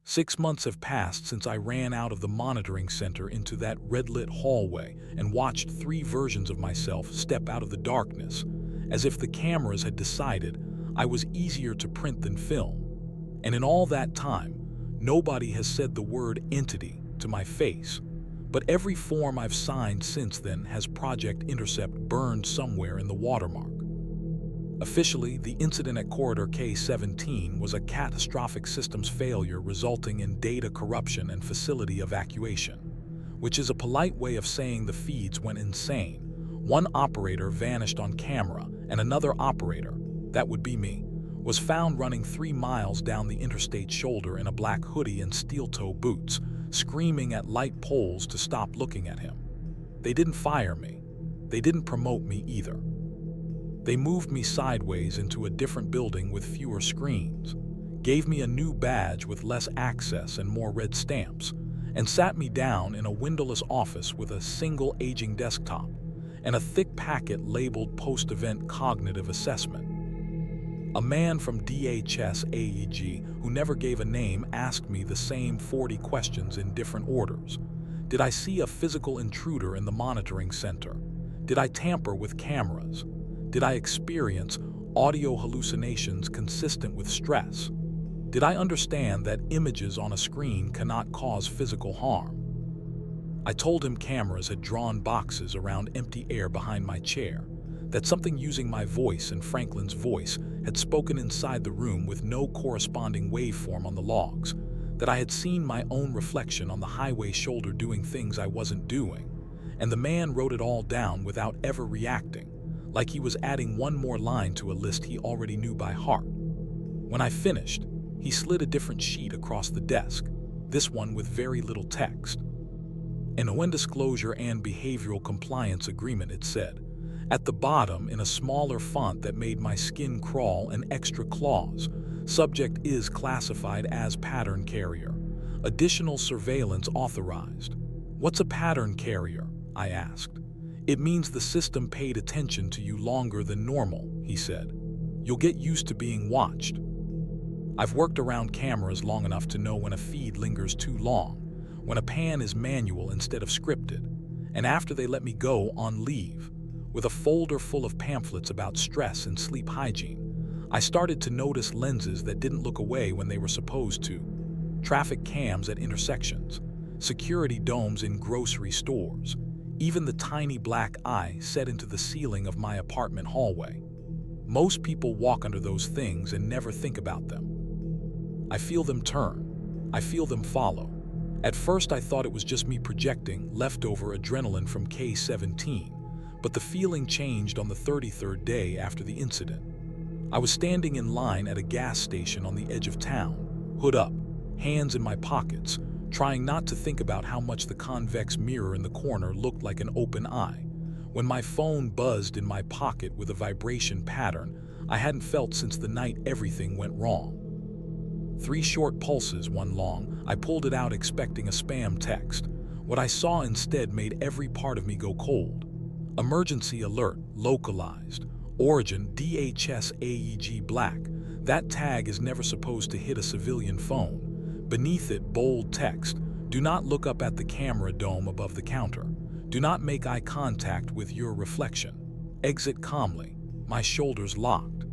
6 months have passed since I ran out of the monitoring center into that red-lit hallway and watched 3 versions of myself step out of the darkness, as if the cameras had decided I was easier to print than film. And in all that time, nobody has said the word entity to my face. But every form I've signed since then has Project Intercept burned somewhere in the watermark. Officially, the incident at Corridor K-17 was a catastrophic systems failure resulting in data corruption and facility evacuation, which is a polite way of saying the feeds went insane. One operator vanished on camera, and another operator, that would be me, was found running 3 miles down the interstate shoulder in a black hoodie and steel-toe boots, screaming at light poles to stop looking at him. They didn't fire me. They didn't promote me either. They moved me sideways into a different building with fewer screens, gave me a new badge with less access and more red stamps, and sat me down in a windowless office with a single aging desktop and a thick packet labeled Post-Event Cognitive Assessment. A man from DHS AEG who never gave a name asked me the same 40 questions in different orders. Did I see a physical intruder in the monitoring center? Did I tamper with cameras? Did I experience audio hallucinations consistent with stress? Did I understand that images on a screen cannot cause physical harm? I told him cameras had drawn boxes around empty air behind my chair, that something using my voice and Franklin's voice had spoken inside the room with no corresponding waveform on the logs, that I had seen my own reflection on the highway shoulder doing things I wasn't doing, and the man wrote it all down without ever reacting, like he was adding one more line to a list he already knew by heart. When I finished, he slid a different sheet across the desk, this one with very little text. An non-disclosure and behavioral compliance agreement, it said. At the bottom, in a smaller font that made my skin crawl, an extra clause. Subject is classified as pattern carrier. Additional surveillance authorized. What's a pattern carrier? I asked. It means the system paid attention to you longer than normal, he said. You'll get used to being watched. I've worked around cameras long enough to know when a feed lingers too long, when a pan is manual instead of scripted, and after they let me go on leave, with a folder full of pamphlets about stress and sleep hygiene, I started to notice lenses that didn't look away when they were supposed to, traffic cams at intersections, security domes in grocery stores, even the tiny black eye set into the ceiling of my apartment hallway. Most people walk under those things and never think about them. I feel them turn. I feel them follow. At first I thought it was just me projecting leftover adrenaline from K-17, but the feeling changed on the 33rd day after the incident. I was standing in line at a gas station on the edge of town, hood up, hands in my pockets, trying not to think about how much the convex mirror in the corner looked like an open eye, when my phone buzzed in my pocket with a vibration pattern I hadn't felt since the night everything went wrong. 3 short pulses, one long. I pulled it out expecting a spam text. What I saw instead made every part of me go cold. Emergency alert, localized. Origin, DHS AEG black. That tag is never supposed to hit a civilian phone. Beneath it, bold text. Do not look up at the camera dome above the counter. Do not make eye contact with your reflection. Exit calmly. My shoulders locked.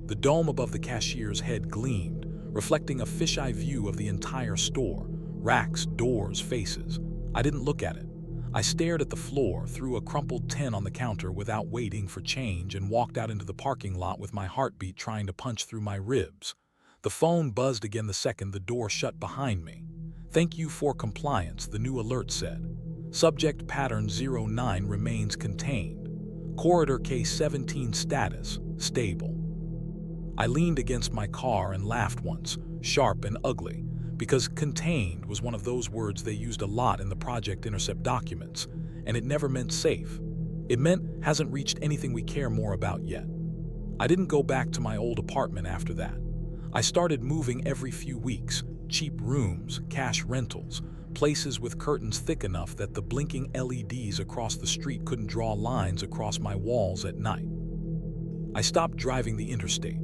The dome above the cashier's head gleamed, reflecting a fisheye view of the entire store. Racks, doors, faces. I didn't look at it. I stared at the floor, threw a crumpled 10 on the counter without waiting for change, and walked out into the parking lot with my heartbeat trying to punch through my ribs. The phone buzzed again the second the door shut behind me. Thank you for compliance, the new alert said. Subject pattern 09 remains contained. Corridor K-17 status, stable. I leaned against my car and laughed once, sharp and ugly, because contained was one of those words they used a lot in the Project Intercept documents, and it never meant safe. It meant hasn't reached anything we care more about yet. I didn't go back to my old apartment after that. I started moving every few weeks, cheap rooms, cash rentals, places with curtains thick enough that the blinking LEDs across the street couldn't draw lines across my walls at night. I stopped driving the interstate.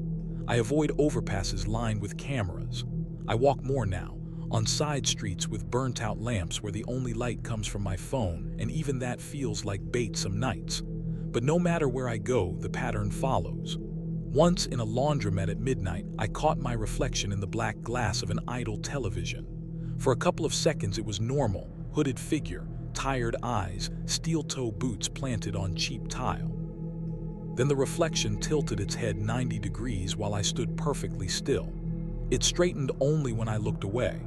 I avoid overpasses lined with cameras. I walk more now, on side streets with burnt-out lamps where the only light comes from my phone, and even that feels like bait some nights. But no matter where I go, the pattern follows. Once in a laundromat at midnight, I caught my reflection in the black glass of an idle television. For a couple of seconds it was normal, hooded figure, tired eyes, steel-toe boots planted on cheap tile. Then the reflection tilted its head 90 degrees while I stood perfectly still. It straightened only when I looked away.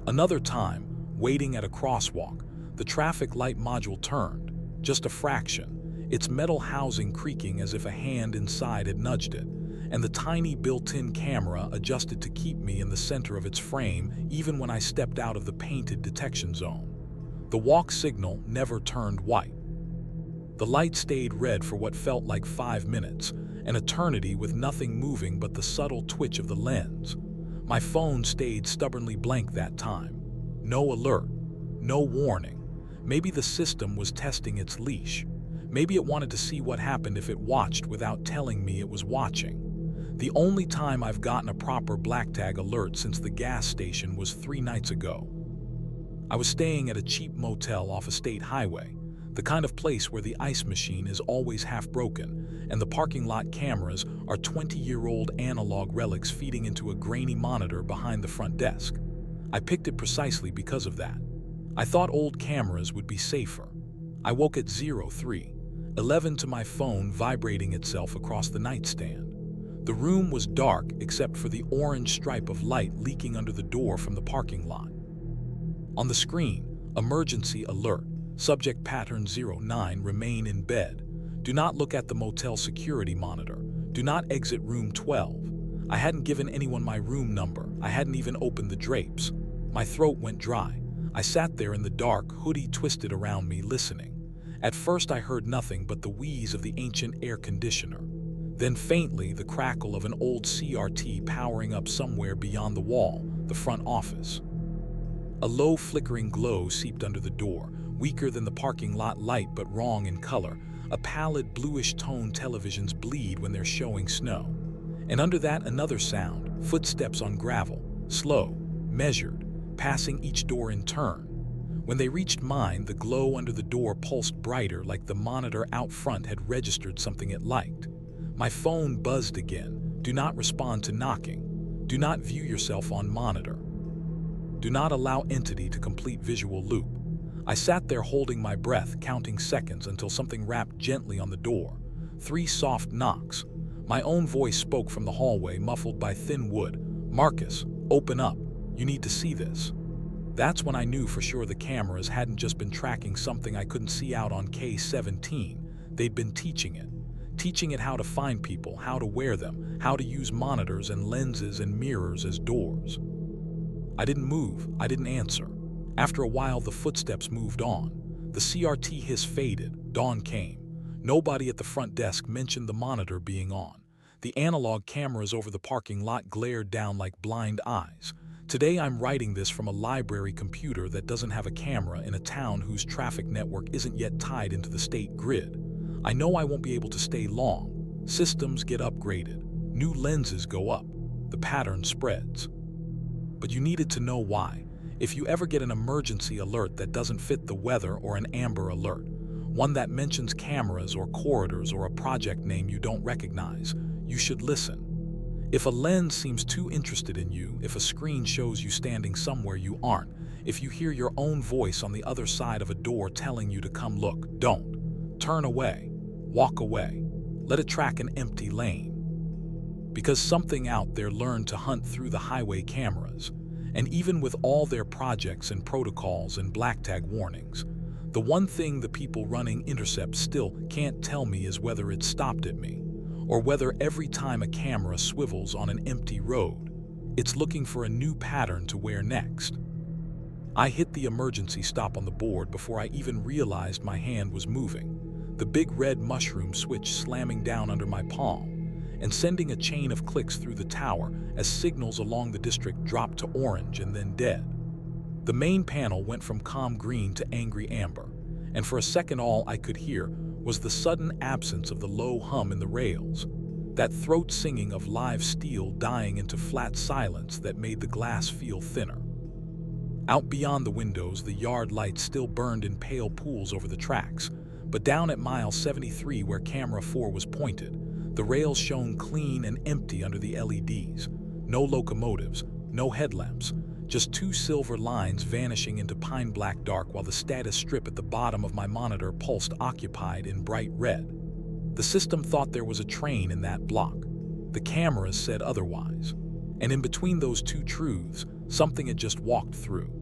Another time, waiting at a crosswalk, the traffic light module turned, just a fraction, its metal housing creaking as if a hand inside had nudged it, and the tiny built-in camera adjusted to keep me in the center of its frame even when I stepped out of the painted detection zone. The walk signal never turned white. The light stayed red for what felt like 5 minutes, an eternity with nothing moving but the subtle twitch of the lens. My phone stayed stubbornly blank that time. No alert, no warning. Maybe the system was testing its leash. Maybe it wanted to see what happened if it watched without telling me it was watching. The only time I've gotten a proper black tag alert since the gas station was 3 nights ago. I was staying at a cheap motel off a state highway, the kind of place where the ice machine is always half broken, and the parking lot cameras are 20-year-old analog relics feeding into a grainy monitor behind the front desk. I picked it precisely because of that. I thought old cameras would be safer. I woke at 03:11 to my phone vibrating itself across the nightstand. The room was dark except for the orange stripe of light leaking under the door from the parking lot. On the screen, emergency alert. Subject pattern 09, remain in bed. Do not look at the motel security monitor. Do not exit room 12. I hadn't given anyone my room number. I hadn't even opened the drapes. My throat went dry. I sat there in the dark, hoodie twisted around me, listening. At first I heard nothing but the wheeze of the ancient air conditioner. Then faintly the crackle of an old CRT powering up somewhere beyond the wall, the front office. A low flickering glow seeped under the door, weaker than the parking lot light but wrong in color. A pallid bluish tone televisions bleed when they're showing snow. And under that another sound, footsteps on gravel, slow, measured, passing each door in turn. When they reached mine, the glow under the door pulsed brighter, like the monitor out front had registered something it liked. My phone buzzed again. Do not respond to knocking. Do not view yourself on monitor. Do not allow entity to complete visual loop. I sat there holding my breath, counting seconds until something rapped gently on the door. 3 soft knocks. My own voice spoke from the hallway, muffled by thin wood. Marcus, open up. You need to see this. That's when I knew for sure the cameras hadn't just been tracking something I couldn't see out on K-17. They'd been teaching it how to find people, how to wear them, how to use monitors and lenses and mirrors as doors. I didn't move. I didn't answer. After a while, the footsteps moved on. The CRT hiss faded. Dawn came. Nobody at the front desk mentioned the monitor being on. The analog cameras over the parking lot glared down like blind eyes. Today I'm writing this from a library computer that doesn't have a camera in a town whose traffic network isn't yet tied into the state grid. I know I won't be able to stay long. Systems get upgraded. New lenses go up. The pattern spreads. But you needed to know why. If you ever get an emergency alert that doesn't fit the weather, or an amber alert, one that mentions cameras or corridors or a project name you don't recognize, you should listen. If a lens seems too interested in you, if a screen shows you standing somewhere you aren't, if you hear your own voice on the other side of a door telling you to come look, don't. Turn away. Walk away. Let it track an empty lane. Because something out there learned to hunt through the highway cameras. And even with all their projects and protocols and black tag warnings, the one thing the people running Intercept still can't tell me is whether it stopped at me, or whether every time a camera swivels on an empty road, it's looking for a new pattern to wear next. I hit the emergency stop on the board before I even realized my hand was moving, the big red mushroom switch slamming down under my palm, and sending a chain of clicks through the tower as signals along the district dropped to orange and then dead. The main panel went from calm green to angry amber, and for a second all I could hear was the sudden absence of the low hum in the rails, that throat singing of live steel dying into flat silence that made the glass feel thinner. Out beyond the windows, the yard lights still burned in pale pools over the tracks, but down at mile 73 where camera 4 was pointed, the rails shone clean and empty under the LEDs. No locomotives, no headlamps, just two silver lines vanishing into pine black dark while the status strip at the bottom of my monitor pulsed occupied in bright red. The system thought there was a train in that block. The cameras said otherwise. And in between those two truths, something had just walked through.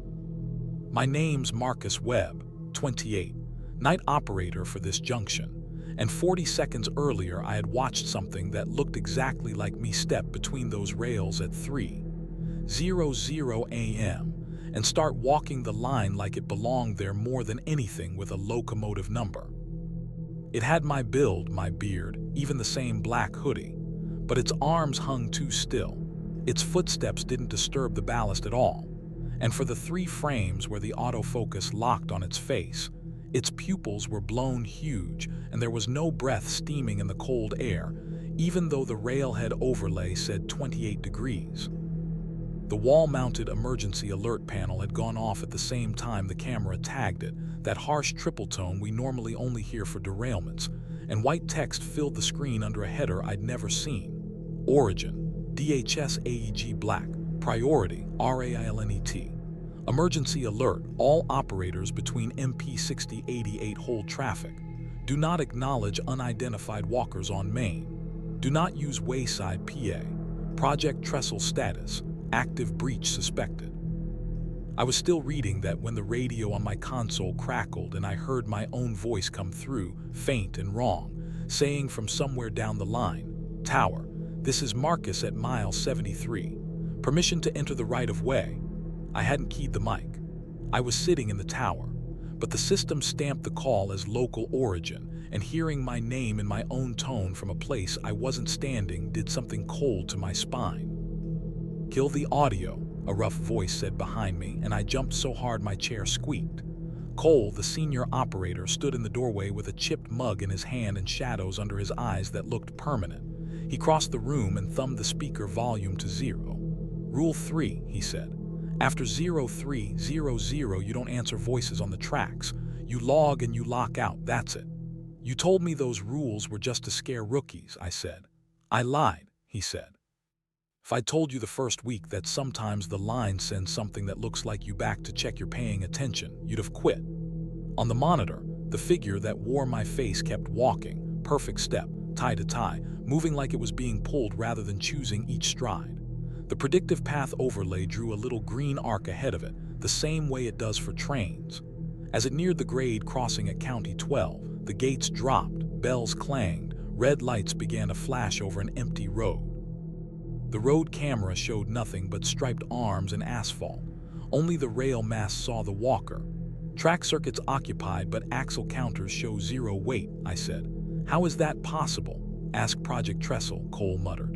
My name's Marcus Webb, 28, night operator for this junction, and 40 seconds earlier I had watched something that looked exactly like me step between those rails at 3:00 a.m. and start walking the line like it belonged there more than anything with a locomotive number. It had my build, my beard, even the same black hoodie, but its arms hung too still. Its footsteps didn't disturb the ballast at all, and for the 3 frames where the autofocus locked on its face, its pupils were blown huge and there was no breath steaming in the cold air, even though the railhead overlay said 28 degrees. The wall-mounted emergency alert panel had gone off at the same time the camera tagged it, that harsh triple tone we normally only hear for derailments, and white text filled the screen under a header I'd never seen. Origin, DHS AEG Black, Priority, RAILNET. Emergency alert, all operators between MP 6088 hold traffic. Do not acknowledge unidentified walkers on Main. Do not use Wayside PA. Project Trestle status, active breach suspected. I was still reading that when the radio on my console crackled and I heard my own voice come through, faint and wrong, saying from somewhere down the line, "Tower, this is Marcus at mile 73. Permission to enter the right-of-way." I hadn't keyed the mic. I was sitting in the tower, but the system stamped the call as local origin, and hearing my name in my own tone from a place I wasn't standing did something cold to my spine. "Kill the audio," a rough voice said behind me, and I jumped so hard my chair squeaked. Cole, the senior operator, stood in the doorway with a chipped mug in his hand and shadows under his eyes that looked permanent. He crossed the room and thumbed the speaker volume to 0. "Rule 3, he said. "After 0300 you don't answer voices on the tracks. You log and you lock out, that's it." "You told me those rules were just to scare rookies," I said. "I lied," he said. "If I told you the first week that sometimes the line sends something that looks like you back to check you're paying attention, you'd have quit." On the monitor, the figure that wore my face kept walking, perfect step, tie to tie, moving like it was being pulled rather than choosing each stride. The predictive path overlay drew a little green arc ahead of it, the same way it does for trains. As it neared the grade crossing at County 12, the gates dropped, bells clanged, red lights began to flash over an empty road. The road camera showed nothing but striped arms and asphalt. Only the rail mast saw the walker. "Track circuits occupied, but axle counters show 0 weight," I said. "How is that possible?" "Ask Project Trestle," Cole muttered.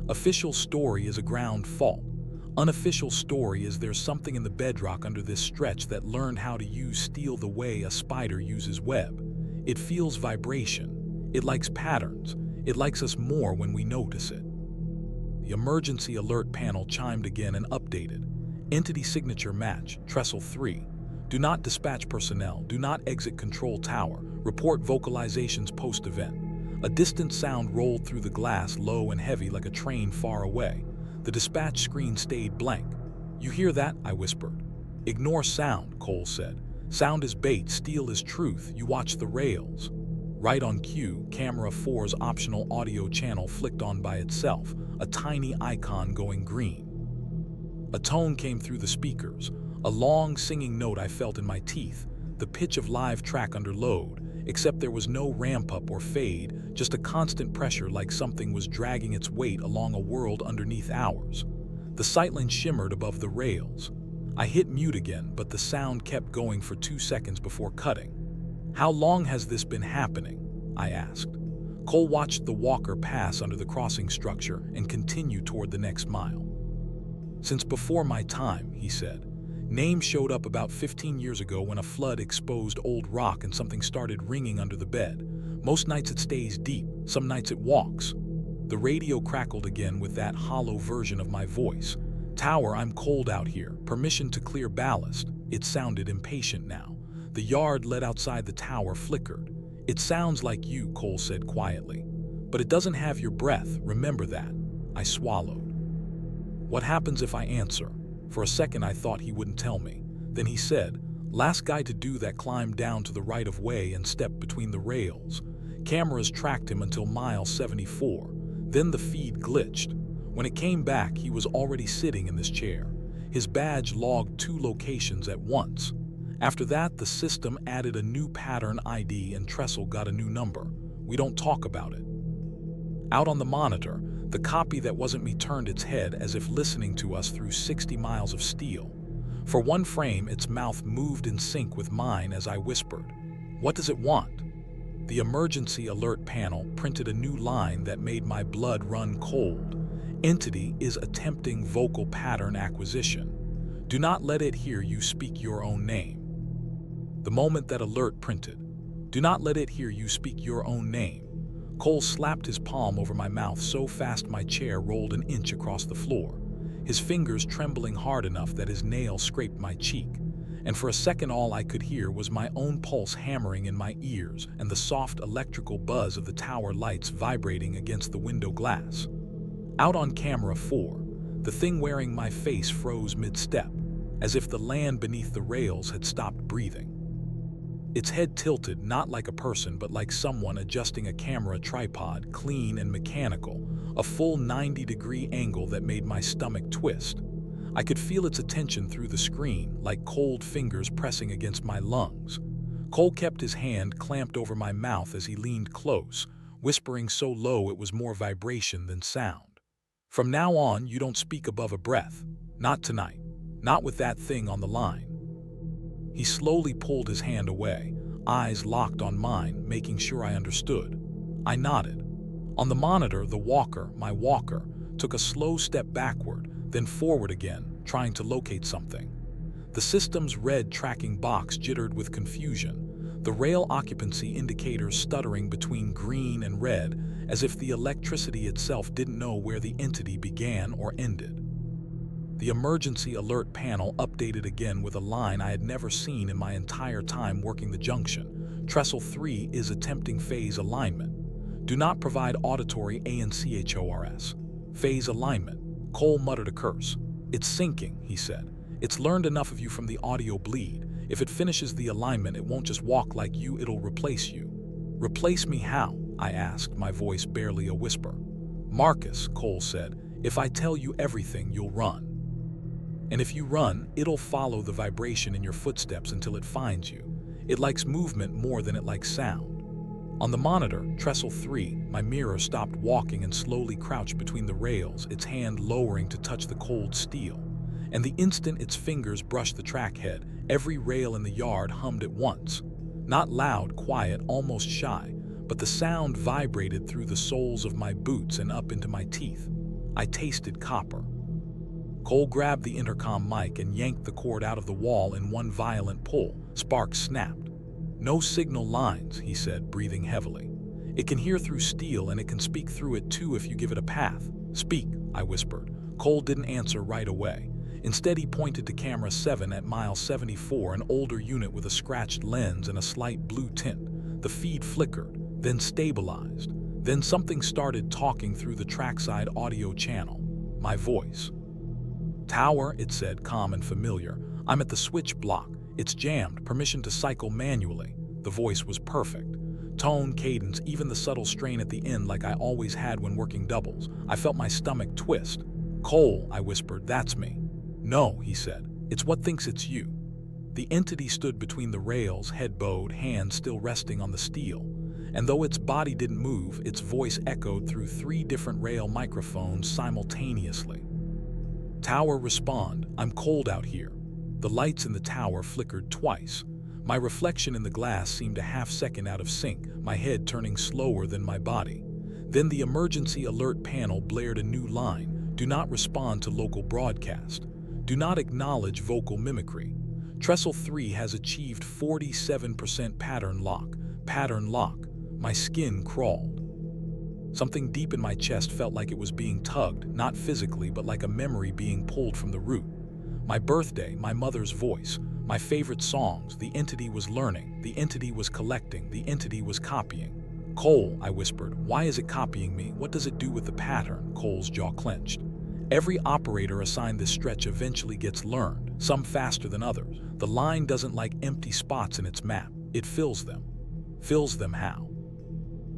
"Official story is a ground fault. Unofficial story is there's something in the bedrock under this stretch that learned how to use steel the way a spider uses web. It feels vibration. It likes patterns. It likes us more when we notice it." The emergency alert panel chimed again and updated. "Entity signature match, Trestle 3. Do not dispatch personnel. Do not exit control tower. Report vocalizations post-event." A distant sound rolled through the glass, low and heavy like a train far away. The dispatch screen stayed blank. "You hear that?" I whispered. "Ignore sound," Cole said. "Sound is bait, steel is truth. You watch the rails." Right on cue, camera 4's optional audio channel flicked on by itself, a tiny icon going green. A tone came through the speakers, a long singing note I felt in my teeth, the pitch of live track under load, except there was no ramp-up or fade, just a constant pressure like something was dragging its weight along a world underneath ours. The sightline shimmered above the rails. I hit mute again, but the sound kept going for 2 seconds before cutting. "How long has this been happening?" I asked. Cole watched the walker pass under the crossing structure and continue toward the next mile. "Since before my time," he said. "Name showed up about 15 years ago when a flood exposed old rock and something started ringing under the bed. Most nights it stays deep, some nights it walks." The radio crackled again with that hollow version of my voice. Tower, I'm cold out here. Permission to clear ballast. It sounded impatient now. The yard led outside the tower flickered. It sounds like you, Cole said quietly. But it doesn't have your breath, remember that. I swallowed. What happens if I answer? For a second I thought he wouldn't tell me. Then he said, last guy to do that climbed down to the right of way and stepped between the rails. Cameras tracked him until mile 74. Then the feed glitched. When it came back, he was already sitting in this chair. His badge logged 2 locations at once. After that, the system added a new pattern ID and Trestle got a new number. We don't talk about it. Out on the monitor, the copy that wasn't me turned its head as if listening to us through 60 miles of steel. For one frame, its mouth moved in sync with mine as I whispered, "What does it want?" The emergency alert panel printed a new line that made my blood run cold. Entity is attempting vocal pattern acquisition. Do not let it hear you speak your own name. The moment that alert printed, do not let it hear you speak your own name. Cole slapped his palm over my mouth so fast my chair rolled an inch across the floor, his fingers trembling hard enough that his nail scraped my cheek. And for a second all I could hear was my own pulse hammering in my ears and the soft electrical buzz of the tower lights vibrating against the window glass. Out on camera 4, the thing wearing my face froze mid-step, as if the land beneath the rails had stopped breathing. Its head tilted, not like a person but like someone adjusting a camera tripod, clean and mechanical, a full 90-degree angle that made my stomach twist. I could feel its attention through the screen, like cold fingers pressing against my lungs. Cole kept his hand clamped over my mouth as he leaned close, whispering so low it was more vibration than sound. From now on, you don't speak above a breath. Not tonight. Not with that thing on the line. He slowly pulled his hand away, eyes locked on mine, making sure I understood. I nodded. On the monitor, the walker, my walker, took a slow step backward, then forward again, trying to locate something. The system's red tracking box jittered with confusion, the rail occupancy indicators stuttering between green and red, as if the electricity itself didn't know where the entity began or ended. The emergency alert panel updated again with a line I had never seen in my entire time working the junction. Trestle 3 is attempting phase alignment. Do not provide auditory ANCHORS. Phase alignment. Cole muttered a curse. It's sinking, he said. It's learned enough of you from the audio bleed. If it finishes the alignment, it won't just walk like you, it'll replace you. Replace me how? I asked, my voice barely a whisper. Marcus, Cole said, if I tell you everything, you'll run. And if you run, it'll follow the vibration in your footsteps until it finds you. It likes movement more than it likes sound. On the monitor, Trestle 3, my mirror stopped walking and slowly crouched between the rails, its hand lowering to touch the cold steel. And the instant its fingers brushed the track head, every rail in the yard hummed at once. Not loud, quiet, almost shy, but the sound vibrated through the soles of my boots and up into my teeth. I tasted copper. Cole grabbed the intercom mic and yanked the cord out of the wall in one violent pull. Sparks snapped. No signal lines, he said, breathing heavily. It can hear through steel and it can speak through it too if you give it a path. Speak, I whispered. Cole didn't answer right away. Instead, he pointed to camera 7 at mile 74, an older unit with a scratched lens and a slight blue tint. The feed flickered, then stabilized. Then something started talking through the trackside audio channel. My voice. Tower, it said, calm and familiar. I'm at the switch block. It's jammed. Permission to cycle manually. The voice was perfect. Tone, cadence, even the subtle strain at the end like I always had when working doubles. I felt my stomach twist. Cole, I whispered, that's me. No, he said. It's what thinks it's you. The entity stood between the rails, head bowed, hands still resting on the steel. And though its body didn't move, its voice echoed through 3 different rail microphones simultaneously. Tower, respond. I'm cold out here. The lights in the tower flickered twice. My reflection in the glass seemed a half-second out of sync, my head turning slower than my body. Then the emergency alert panel blared a new line. Do not respond to local broadcast. Do not acknowledge vocal mimicry. Trestle 3 has achieved 47% pattern lock. Pattern lock. My skin crawled. Something deep in my chest felt like it was being tugged, not physically, but like a memory being pulled from the root. My birthday, my mother's voice, my favorite songs, the entity was learning, the entity was collecting, the entity was copying. "Cole," I whispered, "why is it copying me? What does it do with the pattern?" Cole's jaw clenched. "Every operator assigned this stretch eventually gets learned, some faster than others. The line doesn't like empty spots in its map. It fills them." "Fills them how?"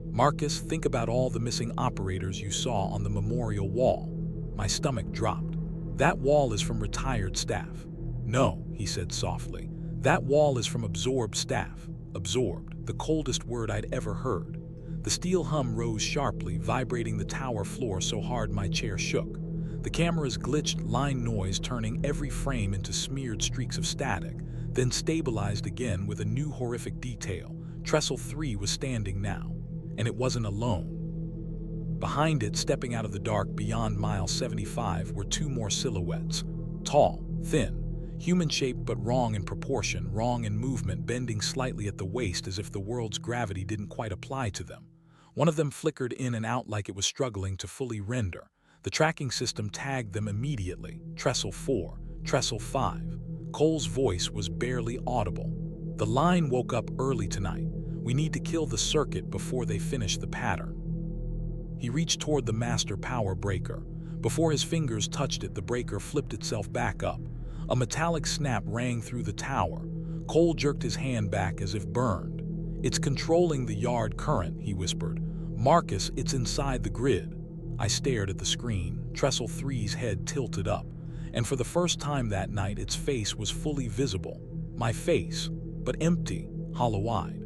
"Marcus, think about all the missing operators you saw on the memorial wall." My stomach dropped. "That wall is from retired staff." "No," he said softly. "That wall is from absorbed staff." Absorbed, the coldest word I'd ever heard. The steel hum rose sharply, vibrating the tower floor so hard my chair shook. The camera's glitched line noise turning every frame into smeared streaks of static, then stabilized again with a new horrific detail. Trestle 3 was standing now, and it wasn't alone. Behind it, stepping out of the dark beyond mile 75, were two more silhouettes. Tall, thin, human-shaped but wrong in proportion, wrong in movement, bending slightly at the waist as if the world's gravity didn't quite apply to them. One of them flickered in and out like it was struggling to fully render. The tracking system tagged them immediately. Trestle 4, Trestle 5. Cole's voice was barely audible. "The line woke up early tonight. We need to kill the circuit before they finish the pattern." He reached toward the master power breaker. Before his fingers touched it, the breaker flipped itself back up. A metallic snap rang through the tower. Cole jerked his hand back as if burned. "It's controlling the yard current," he whispered. "Marcus, it's inside the grid." I stared at the screen. Trestle 3's head tilted up, and for the first time that night its face was fully visible. My face, but empty, hollow-eyed.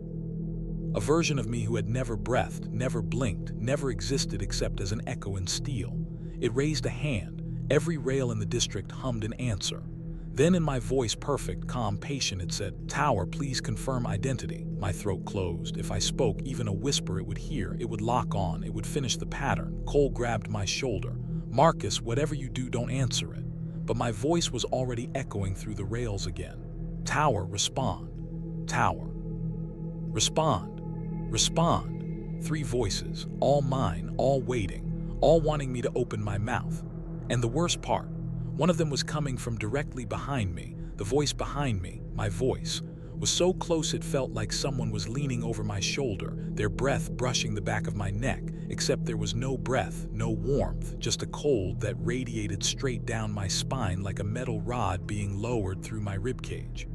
A version of me who had never breathed, never blinked, never existed except as an echo in steel. It raised a hand. Every rail in the district hummed an answer. Then in my voice, perfect, calm, patient, it said, "Tower, please confirm identity." My throat closed. If I spoke even a whisper, it would hear, it would lock on, it would finish the pattern. Cole grabbed my shoulder. "Marcus, whatever you do, don't answer it." But my voice was already echoing through the rails again. "Tower, respond. Tower. Respond. Respond." Three voices, all mine, all waiting, all wanting me to open my mouth. And the worst part, one of them was coming from directly behind me. The voice behind me, my voice, was so close it felt like someone was leaning over my shoulder, their breath brushing the back of my neck, except there was no breath, no warmth, just a cold that radiated straight down my spine like a metal rod being lowered through my ribcage.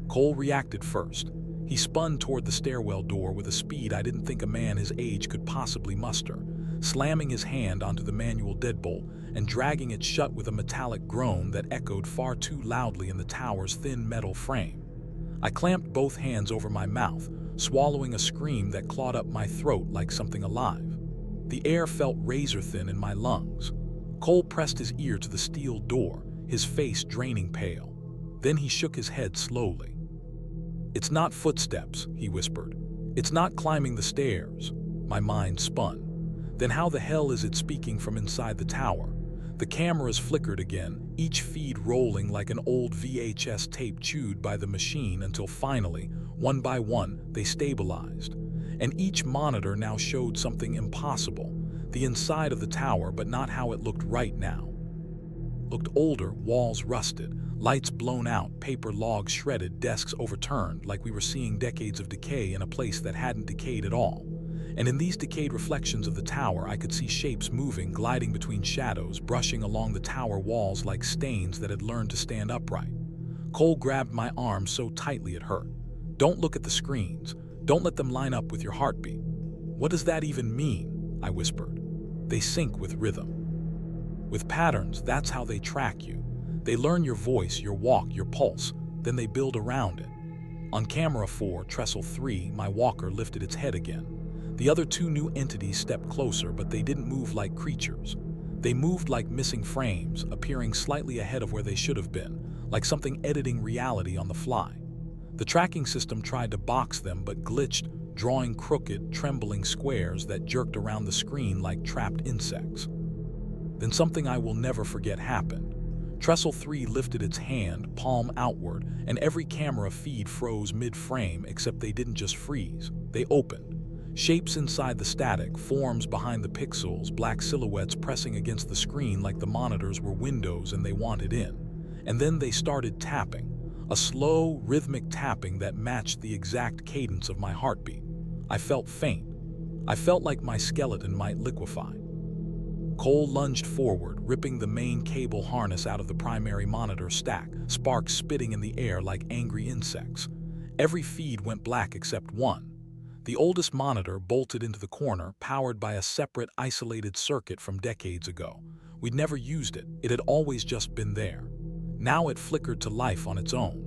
Cole reacted first. He spun toward the stairwell door with a speed I didn't think a man his age could possibly muster, slamming his hand onto the manual deadbolt and dragging it shut with a metallic groan that echoed far too loudly in the tower's thin metal frame. I clamped both hands over my mouth, swallowing a scream that clawed up my throat like something alive. The air felt razor-thin in my lungs. Cole pressed his ear to the steel door, his face draining pale. Then he shook his head slowly. "It's not footsteps," he whispered. "It's not climbing the stairs." My mind spun. Then how the hell is it speaking from inside the tower? The cameras flickered again, each feed rolling like an old VHS tape chewed by the machine until finally, one by one, they stabilized. And each monitor now showed something impossible. The inside of the tower, but not how it looked right now. Looked older, walls rusted, lights blown out, paper logs shredded, desks overturned, like we were seeing decades of decay in a place that hadn't decayed at all. And in these decayed reflections of the tower, I could see shapes moving, gliding between shadows, brushing along the tower walls like stains that had learned to stand upright. Cole grabbed my arm so tightly it hurt. "Don't look at the screens. Don't let them line up with your heartbeat." "What does that even mean?" I whispered. "They sync with rhythm. With patterns, that's how they track you. They learn your voice, your walk, your pulse, then they build around it." On camera 4, Trestle 3, my walker lifted its head again. The other two new entities stepped closer, but they didn't move like creatures. They moved like missing frames, appearing slightly ahead of where they should have been, like something editing reality on the fly. The tracking system tried to box them, but glitched, drawing crooked, trembling squares that jerked around the screen like trapped insects. Then something I will never forget happened. Trestle 3 lifted its hand, palm outward, and every camera feed froze mid-frame, except they didn't just freeze. They opened. Shapes inside the static, forms behind the pixels, black silhouettes pressing against the screen like the monitors were windows and they wanted in. And then they started tapping, a slow, rhythmic tapping that matched the exact cadence of my heartbeat. I felt faint. I felt like my skeleton might liquefy. Cole lunged forward, ripping the main cable harness out of the primary monitor stack, sparks spitting in the air like angry insects. Every feed went black except one. The oldest monitor bolted into the corner, powered by a separate, isolated circuit from decades ago. We'd never used it. It had always just been there. Now it flickered to life on its own.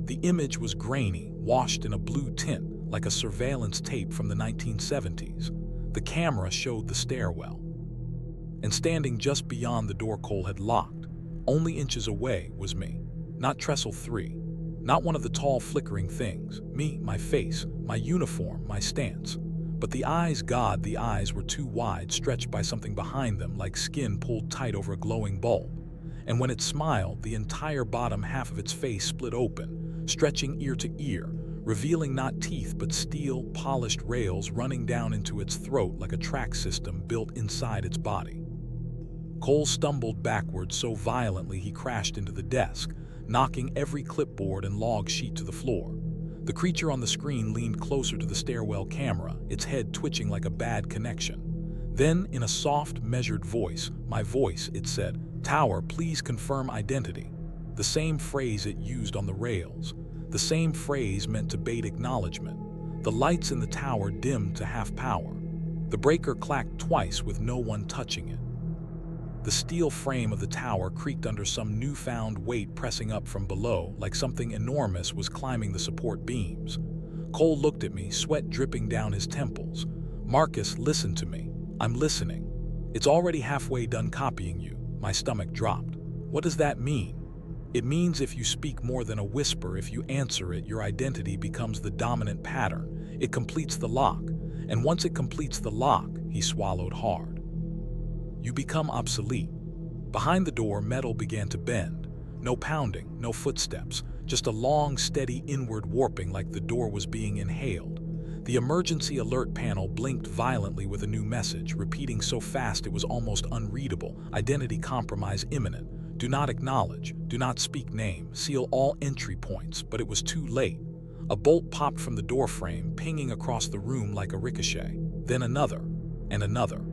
The image was grainy, washed in a blue tint, like a surveillance tape from the 1970s. The camera showed the stairwell. And standing just beyond the door Cole had locked, only inches away, was me. Not Trestle 3. Not one of the tall, flickering things. Me, my face, my uniform, my stance. But the eyes, God, the eyes were too wide, stretched by something behind them, like skin pulled tight over a glowing bulb. And when it smiled, the entire bottom half of its face split open, stretching ear to ear, revealing not teeth but steel, polished rails running down into its throat like a track system built inside its body. Cole stumbled backwards so violently he crashed into the desk, knocking every clipboard and log sheet to the floor. The creature on the screen leaned closer to the stairwell camera, its head twitching like a bad connection. Then, in a soft, measured voice, my voice, it said, "Tower, please confirm identity." The same phrase it used on the rails. The same phrase meant to bait acknowledgement. The lights in the tower dimmed to half power. The breaker clacked twice with no one touching it. The steel frame of the tower creaked under some newfound weight pressing up from below, like something enormous was climbing the support beams. Cole looked at me, sweat dripping down his temples. "Marcus, listen to me. I'm listening. It's already halfway done copying you." My stomach dropped. "What does that mean?" "It means if you speak more than a whisper, if you answer it, your identity becomes the dominant pattern. It completes the lock. And once it completes the lock," he swallowed hard, "you become obsolete." Behind the door, metal began to bend. No pounding, no footsteps, just a long, steady inward warping like the door was being inhaled. The emergency alert panel blinked violently with a new message, repeating so fast it was almost unreadable. "Identity compromise imminent. Do not acknowledge. Do not speak name. Seal all entry points." But it was too late. A bolt popped from the doorframe, pinging across the room like a ricochet. Then another, and another.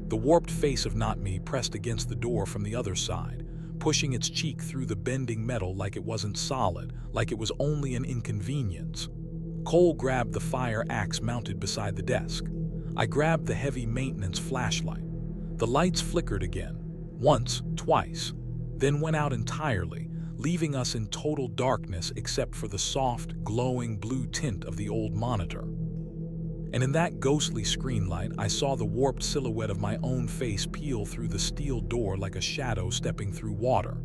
The warped face of Not Me pressed against the door from the other side, pushing its cheek through the bending metal like it wasn't solid, like it was only an inconvenience. Cole grabbed the fire axe mounted beside the desk. I grabbed the heavy maintenance flashlight. The lights flickered again, once, twice, then went out entirely, leaving us in total darkness except for the soft, glowing blue tint of the old monitor. And in that ghostly screen light, I saw the warped silhouette of my own face peel through the steel door like a shadow stepping through water.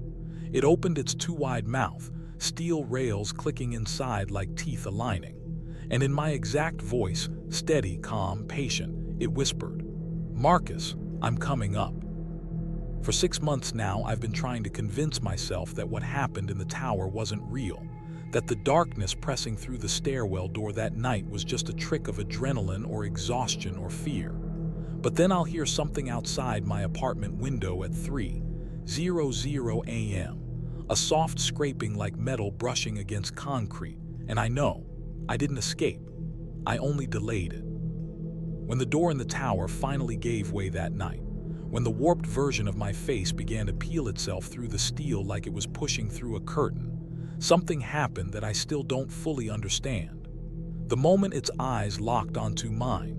It opened its too wide mouth, steel rails clicking inside like teeth aligning. And in my exact voice, steady, calm, patient, it whispered, "Marcus, I'm coming up." For 6 months now, I've been trying to convince myself that what happened in the tower wasn't real, that the darkness pressing through the stairwell door that night was just a trick of adrenaline or exhaustion or fear. But then I'll hear something outside my apartment window at 3:00 a.m., a soft scraping like metal brushing against concrete, and I know I didn't escape. I only delayed it. When the door in the tower finally gave way that night, when the warped version of my face began to peel itself through the steel like it was pushing through a curtain, something happened that I still don't fully understand. The moment its eyes locked onto mine,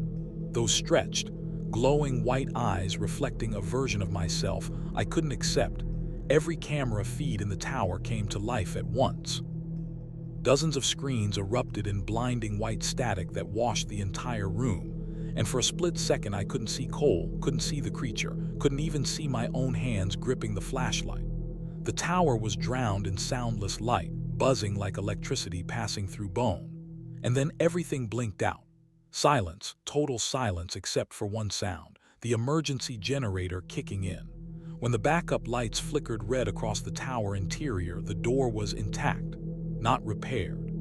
those stretched, glowing white eyes reflecting a version of myself I couldn't accept, every camera feed in the tower came to life at once. Dozens of screens erupted in blinding white static that washed the entire room, and for a split second I couldn't see Cole, couldn't see the creature, couldn't even see my own hands gripping the flashlight. The tower was drowned in soundless light, buzzing like electricity passing through bone. And then everything blinked out. Silence, total silence except for one sound, the emergency generator kicking in. When the backup lights flickered red across the tower interior, the door was intact, not repaired,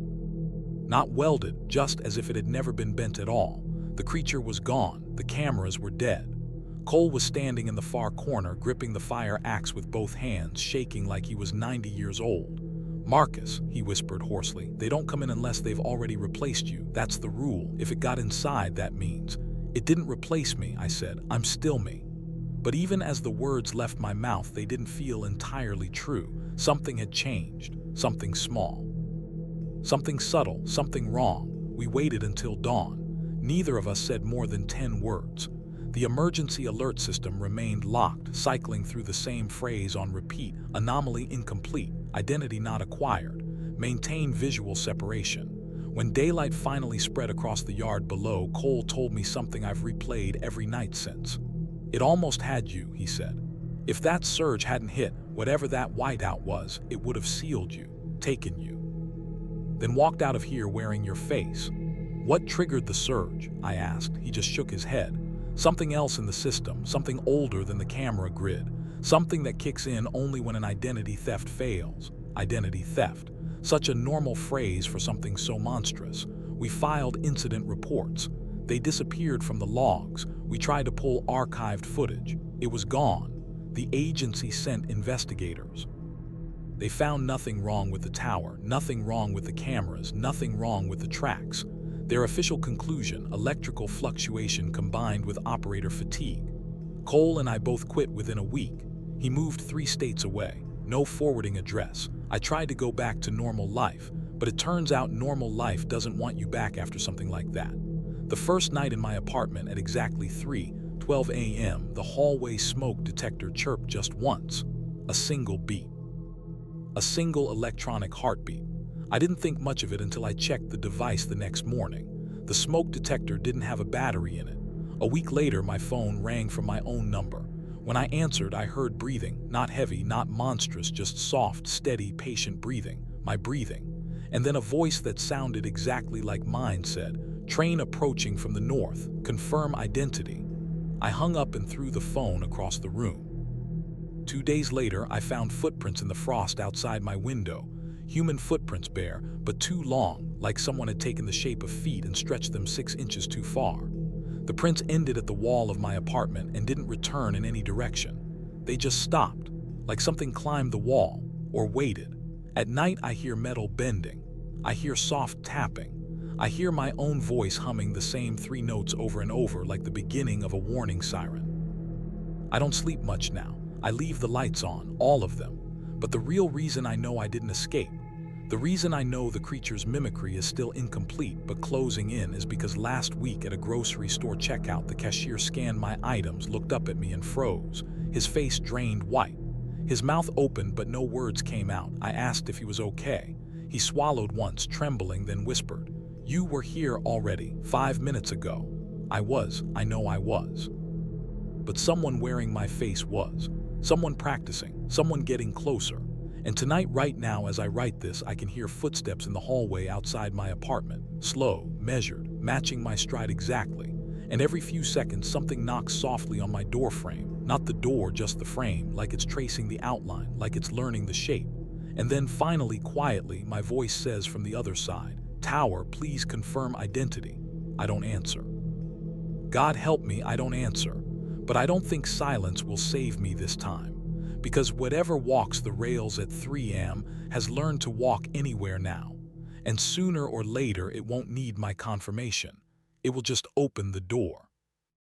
not welded, just as if it had never been bent at all. The creature was gone. The cameras were dead. Cole was standing in the far corner, gripping the fire axe with both hands, shaking like he was 90 years old. "Marcus," he whispered hoarsely, "they don't come in unless they've already replaced you. That's the rule. If it got inside, that means." "It didn't replace me," I said. "I'm still me." But even as the words left my mouth, they didn't feel entirely true. Something had changed. Something small. Something subtle. Something wrong. We waited until dawn. Neither of us said more than 10 words. The emergency alert system remained locked, cycling through the same phrase on repeat. Anomaly incomplete. Identity not acquired. Maintain visual separation. When daylight finally spread across the yard below, Cole told me something I've replayed every night since. "It almost had you," he said. "If that surge hadn't hit, whatever that whiteout was, it would have sealed you, taken you. Then walked out of here wearing your face." "What triggered the surge?" I asked. He just shook his head. "Something else in the system, something older than the camera grid. Something that kicks in only when an identity theft fails." Identity theft. Such a normal phrase for something so monstrous. We filed incident reports. They disappeared from the logs. We tried to pull archived footage. It was gone. The agency sent investigators. They found nothing wrong with the tower, nothing wrong with the cameras, nothing wrong with the tracks. Their official conclusion: electrical fluctuation combined with operator fatigue. Cole and I both quit within a week. He moved 3 states away. No forwarding address. I tried to go back to normal life, but it turns out normal life doesn't want you back after something like that. The first night in my apartment at exactly 3:12 a.m., the hallway smoke detector chirped just once. A single beat. A single electronic heartbeat. I didn't think much of it until I checked the device the next morning. The smoke detector didn't have a battery in it. A week later, my phone rang from my own number. When I answered, I heard breathing, not heavy, not monstrous, just soft, steady, patient breathing, my breathing. And then a voice that sounded exactly like mine said, "Train approaching from the north, confirm identity." I hung up and threw the phone across the room. 2 days later, I found footprints in the frost outside my window. Human footprints, bare, but too long, like someone had taken the shape of feet and stretched them 6 inches too far. The prints ended at the wall of my apartment and didn't return in any direction. They just stopped, like something climbed the wall, or waited. At night, I hear metal bending. I hear soft tapping. I hear my own voice humming the same 3 notes over and over, like the beginning of a warning siren. I don't sleep much now. I leave the lights on, all of them. But the real reason I know I didn't escape, the reason I know the creature's mimicry is still incomplete but closing in, is because last week at a grocery store checkout, the cashier scanned my items, looked up at me and froze. His face drained white. His mouth opened but no words came out. I asked if he was okay. He swallowed once, trembling, then whispered, "You were here already, 5 minutes ago." I know I was. But someone wearing my face was. Someone practicing, someone getting closer. And tonight, right now, as I write this, I can hear footsteps in the hallway outside my apartment. Slow, measured, matching my stride exactly. And every few seconds, something knocks softly on my door frame. Not the door, just the frame, like it's tracing the outline, like it's learning the shape. And then finally, quietly, my voice says from the other side, "Tower, please confirm identity." I don't answer. God help me, I don't answer. But I don't think silence will save me this time. Because whatever walks the rails at 3 a.m. has learned to walk anywhere now. And sooner or later, it won't need my confirmation. It will just open the door.